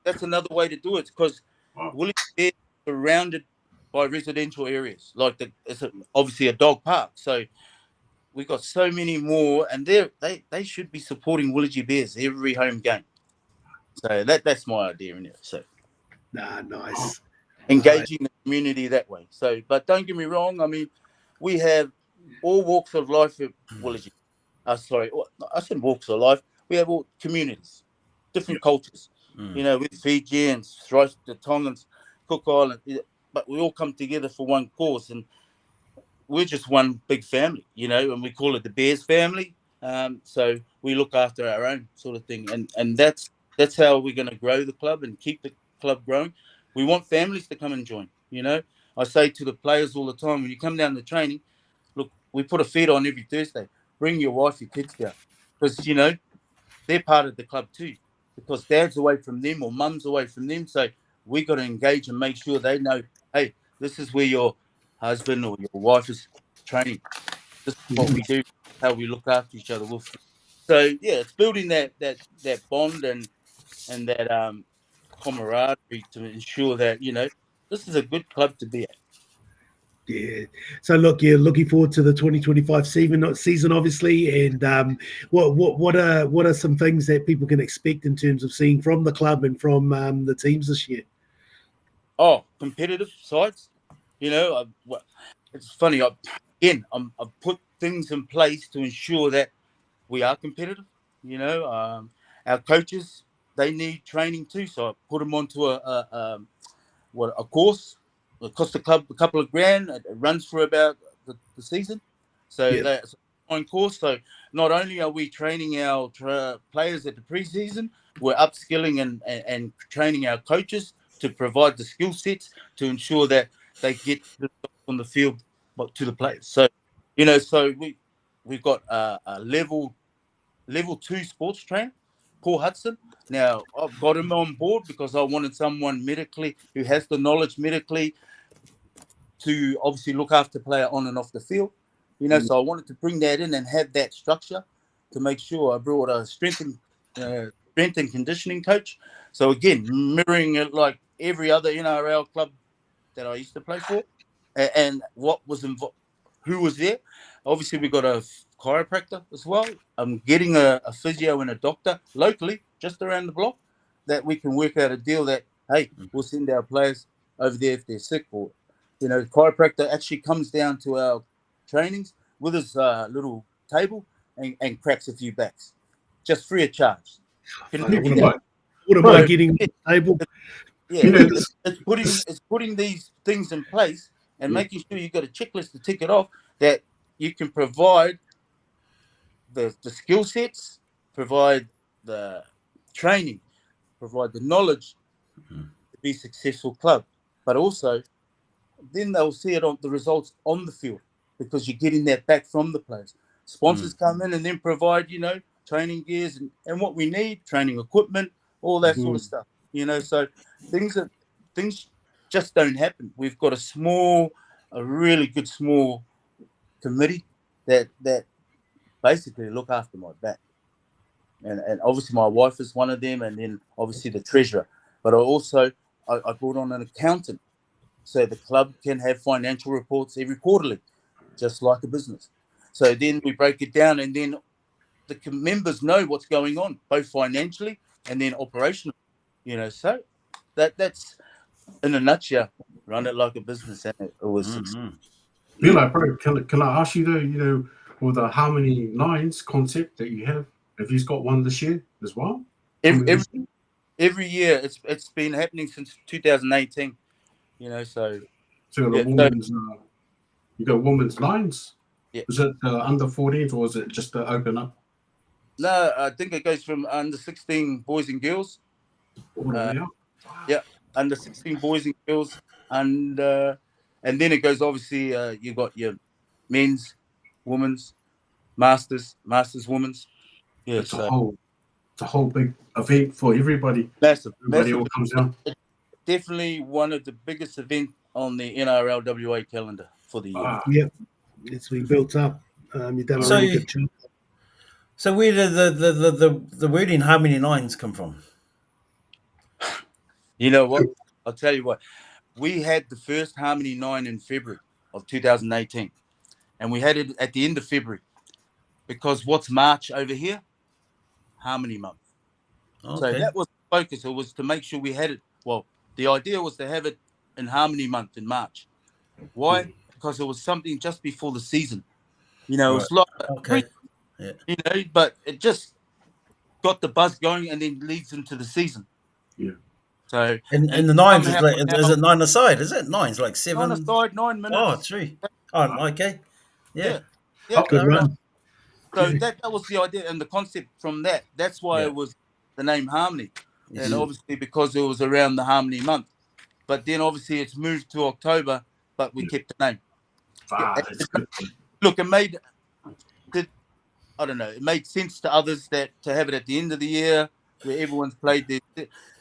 That's another way to do it, because Willagee is surrounded by residential areas. Like it's obviously a dog park. So we've got so many more, and they should be supporting Willagee Bears every home game. So that's my idea in it. So Nice. Engaging the community that way. So, but don't get me wrong. I mean, we have all walks of life at Willagee. Sorry, I said walks of life. We have all communities, different cultures. You know, with Fijians, the Tongans, Cook Island, but we all come together for one cause, and we're just one big family. You know, and we call it the Bears family. So we look after our own sort of thing, and that's how we're going to grow the club and keep the club growing. We want families to come and join. You know, I say to the players all the time, when you come down to training, look, we put a feed on every Thursday. Bring your wife, your kids down. because, you know, they're part of the club too, because dad's away from them or mum's away from them. So we got to engage and make sure they know, hey, this is where your husband or your wife is training. This is what we do, how we look after each other. So yeah, it's building that bond and that camaraderie to ensure that, you know, this is a good club to be at. Yeah. So look, you're looking forward to the 2025 season, obviously. And what are some things that people can expect in terms of seeing from the club and from the teams this year? Oh, competitive sides. You know, it's funny. I've put things in place to ensure that we are competitive. You know, our coaches, they need training too. So I put them onto a course. It costs the club a couple of grand. It runs for about the season. So that's a fine course. So not only are we training our players at the preseason, we're upskilling and training our coaches to provide the skill sets to ensure that they get on the field to the players. So, you know, so we've got a level 2 sports trainer, Paul Hudson. Now, I've got him on board because I wanted someone medically who has the knowledge medically to obviously look after player on and off the field. You know, so I wanted to bring that in and have that structure to make sure I brought a strength and conditioning coach. So again, mirroring it like every other NRL club that I used to play for, and what was involved, who was there. Obviously, we got a chiropractor as well. I'm getting a physio and a doctor locally, just around the block, that we can work out a deal that, hey, we'll send our players over there if they're sick. Or, you know, the chiropractor actually comes down to our trainings with his little table and cracks a few backs, just free of charge. What am I getting on the table? Yeah, it's putting these things in place and making sure you've got a checklist to tick it off, that you can provide the skill sets, provide the training, provide the knowledge to be a successful club. But also, then they'll see it on the results on the field, because you're getting that back from the players. Sponsors come in and then provide, you know, training gears and what we need, training equipment, all that sort of stuff. You know, so things just don't happen. We've got a really good small committee that basically look after my back. And obviously my wife is one of them, and then obviously the treasurer. But I brought on an accountant, so the club can have financial reports every quarterly, just like a business. So then we break it down, and then the members know what's going on, both financially and then operationally. You know, so that's in a nutshell, run it like a business, and it was successful. Vilai, bro, can I ask you though, you know, with the Harmony Lines concept that you have you got one this year as well? Every year, it's been happening since 2018. You know, so the women's, you got women's lines. Yeah. Is it under 14s or is it just to open up? No, I think it goes from under 16 boys and girls. Yeah, under 16 boys and girls, and then it goes, obviously, you got your men's, women's, masters, women's. Yeah, it's a whole big event for everybody. Massive. All comes down. Definitely one of the biggest events on the NRL WA calendar for the year. Yep, it's been built up. You've done a really good job. So where did the wording Harmony Lines come from? You know what? I'll tell you what. We had the first Harmony 9 in February of 2018, and we had it at the end of February, because what's March over here? Harmony Month. Okay. So that was the focus. It was to make sure we had it. Well, the idea was to have it in Harmony Month in March. Why? Because it was something just before the season. You know, it's like you know, but it just got the buzz going and then leads into the season. Yeah. So and the nines is like, is it 9 aside? Is it 9's like 7 9 aside, 9 minutes? Oh, 3. Oh, okay. Yeah. Good run. So that was the idea and the concept from that. That's why it was the name Harmony, and obviously because it was around the Harmony Month. But then obviously it's moved to October, but we kept the name. Look, it made. I don't know, it made sense to others that to have it at the end of the year where everyone's played their,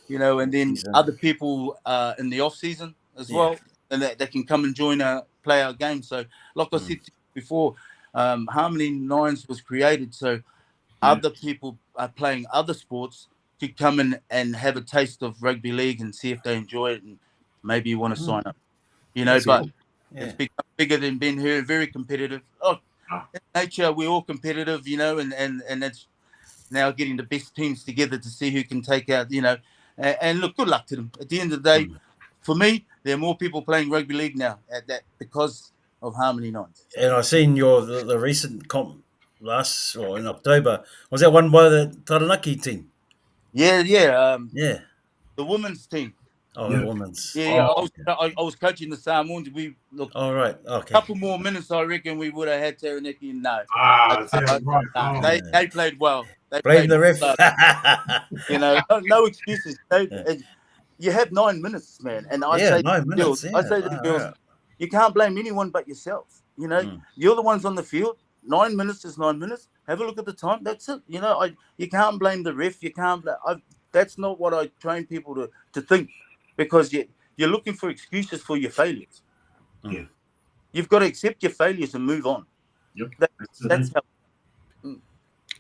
and then other people in the off season as well, and that they can come and play our game. So, like I said before, Harmony Nines was created so other people are playing other sports could come in and have a taste of rugby league and see if they enjoy it, and maybe you want to sign up. That's But cool. it's become bigger than being here, very competitive. In nature, we're all competitive, and it's now getting the best teams together to see who can take out, and look, good luck to them. At the end of the day, for me, there are more people playing rugby league now at that because of Harmony Nines. And I seen the recent comp in October. Was that won by the Taranaki team? Yeah. Yeah. The women's team. Oh, the women's. Yeah. I was coaching the Samoans. We look. All right. Okay. A couple more minutes, I reckon we would have had Taranaki. No. Right. They played well. Blame the ref. No excuses. You have 9 minutes, man. And I say 9 minutes. I say to the girls, you can't blame anyone but yourself. You're the ones on the field. 9 minutes is 9 minutes. Have a look at the time. That's it. You can't blame the ref. You can't. That's not what I train people to think, because you're looking for excuses for your failures. Yeah. You've got to accept your failures and move on. Yep. That's how.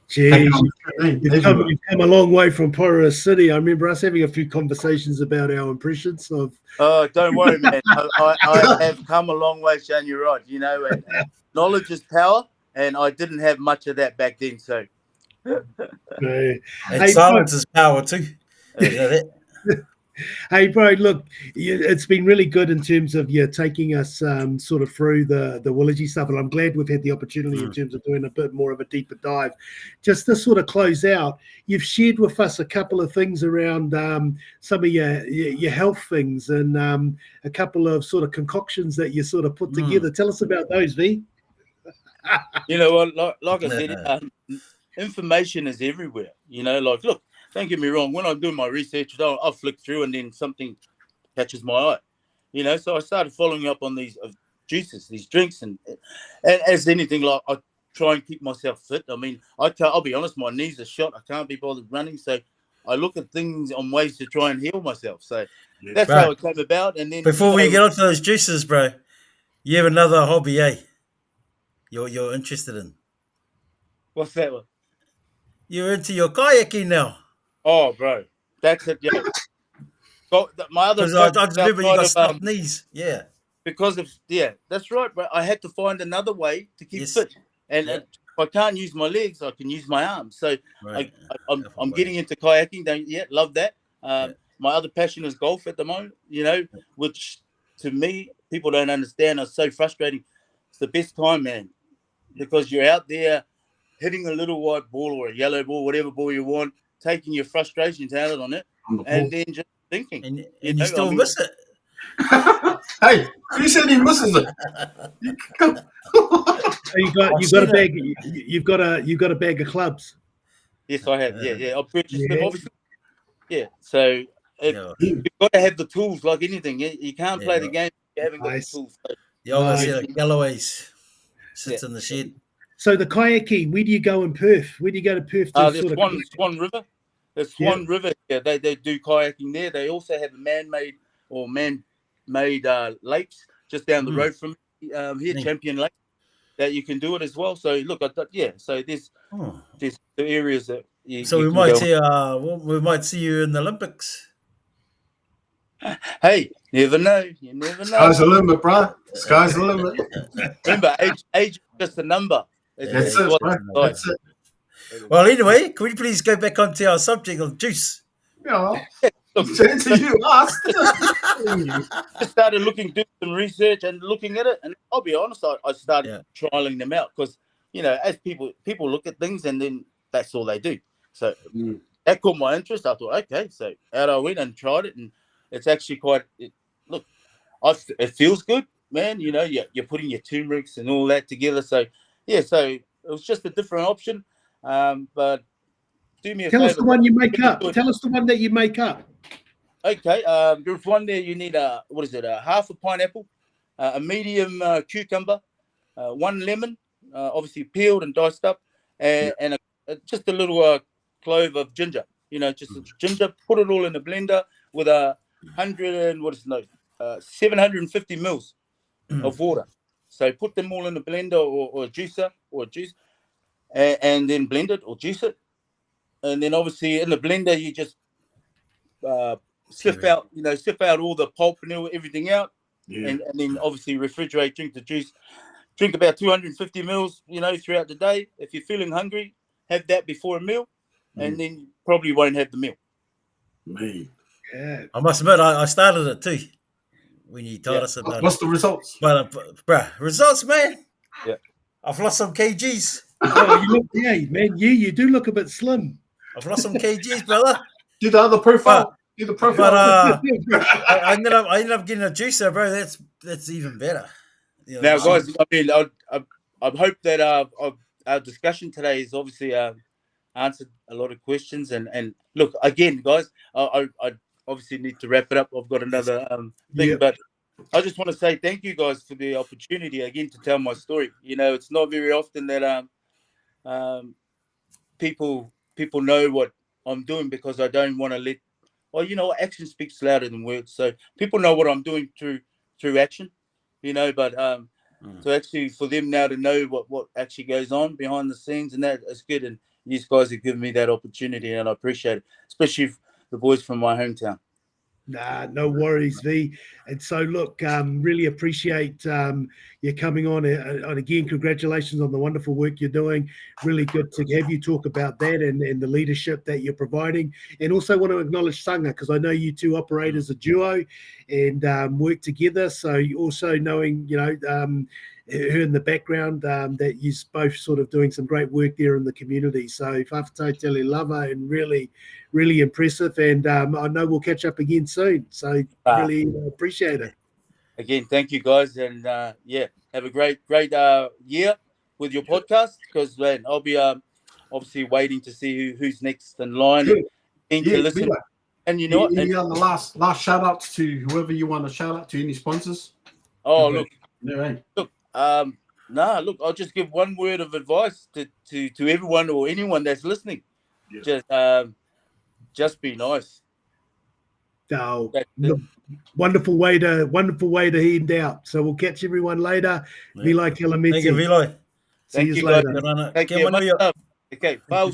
Geez, you've come a long way from Porora City. I remember us having a few conversations about our impressions of. Oh, don't worry, man. I have come a long way, Shane. You're right. And knowledge is power, and I didn't have much of that back then. So. And silence is power too. Hey, bro, look, it's been really good in terms of taking us sort of through the Willagee stuff, and I'm glad we've had the opportunity in terms of doing a bit more of a deeper dive. Just to sort of close out, you've shared with us a couple of things around some of your health things and a couple of sort of concoctions that you sort of put together. Tell us about those, V. Like I said, information is everywhere. Look. Don't get me wrong. When I do my research, I'll flick through and then something catches my eye. So I started following up on these juices, these drinks, and as anything, like I try and keep myself fit. I mean, I'll be honest, my knees are shot. I can't be bothered running, so I look at things on ways to try and heal myself. So that's how it came about. And then before we get onto those juices, bro, you have another hobby, eh? You're interested in. What's that one? You're into your kayaking now. Oh, bro, that's it. Yeah. My other. Because I just remember you got stuffed knees. Yeah. Because of that's right, bro. I had to find another way to keep fit, and if I can't use my legs, I can use my arms. So I'm getting into kayaking. Love that. My other passion is golf at the moment. Which to me people don't understand. It's so frustrating. It's the best time, man, because you're out there hitting a little white ball or a yellow ball, whatever ball you want, taking your frustrations out on it, and then just thinking. And you still miss it. Hey, who said he misses it? You've got a bag of clubs. Yes, I have. Yeah. I purchased them, obviously. Yeah. So you've got to have the tools, like anything. You can't play the game if you haven't got the tools. So, the old Galloway's sits in the shed. So the kayaking, where do you go in Perth? Where do you go to Perth? There's Swan River. There's Swan River. Yeah, they do kayaking there. They also have man-made lakes just down the road from here, Champion Lake, that you can do it as well. So look, so there's the areas that we might see you in the Olympics. Hey, never know. You never know. Sky's the limit, bro. Sky's the limit. Remember, age is just a number. That's it, bro. That's it. Well, anyway, can we please go back onto our subject of juice? Yeah. To answer you, asked. I started doing some research and looking at it, and I'll be honest, I started trialing them out because, as people look at things and then that's all they do. So that caught my interest. I thought, okay, so out I went and tried it, and it's actually it feels good, man. You're putting your turmerics and all that together. So so it was just a different option. But do me a favor. Tell us the one you make up. Tell us the one that you make up. Okay. There's one there. You need a half a pineapple, a medium cucumber, one lemon, obviously peeled and diced up, and just a little clove of ginger. Just ginger. Put it all in the blender with 750 mils of water. So put them all in the blender or a juicer or a juice, and then blend it or juice it. And then obviously in the blender you just sift out all the pulp and everything out, and then obviously refrigerate. Drink the juice. Drink about 250 mils, throughout the day. If you're feeling hungry, have that before a meal, and then you probably won't have the meal. Me. Yeah. I must admit, I started it too when you told us about What's the results? But, bruh, results, man. Yeah. I've lost some kgs. Oh, you do look a bit slim. I've lost some kgs, brother. Do the other profile. Do the profile. But I ended up getting a juicer, bro. That's even better. Now, guys, I mean, I hope that our discussion today has obviously answered a lot of questions. And look, again, guys, I obviously need to wrap it up. I've got another thing, but I just want to say thank you guys for the opportunity again to tell my story. It's not very often that people know what I'm doing, because I don't want to let. Well, action speaks louder than words. So people know what I'm doing through action. But so actually for them now to know what actually goes on behind the scenes, and that is good. And these guys have given me that opportunity, and I appreciate it, especially the boys from my hometown. Nah, no worries, V. And so, look, really appreciate you coming on. And again, congratulations on the wonderful work you're doing. Really good to have you talk about that and the leadership that you're providing. And also want to acknowledge Sanga, because I know you two operate as a duo and work together. So also knowing, her in the background, that you're both sort of doing some great work there in the community. So whawhata tele lava, and really, really impressive. And I know we'll catch up again soon. So really appreciate it. Again, thank you guys, and have a great year with your podcast, because man, I'll be obviously waiting to see who's next in line and to listen. Vilai. And you know what? Any other last shout outs to whoever you want to shout out to, any sponsors? Oh, look. I'll just give one word of advice to everyone or anyone that's listening. Just be nice. Oh, wonderful way to end out. So we'll catch everyone later. Vilai Kelemete. Thank you, Vilai. See you later. Thank you. Okay, bye.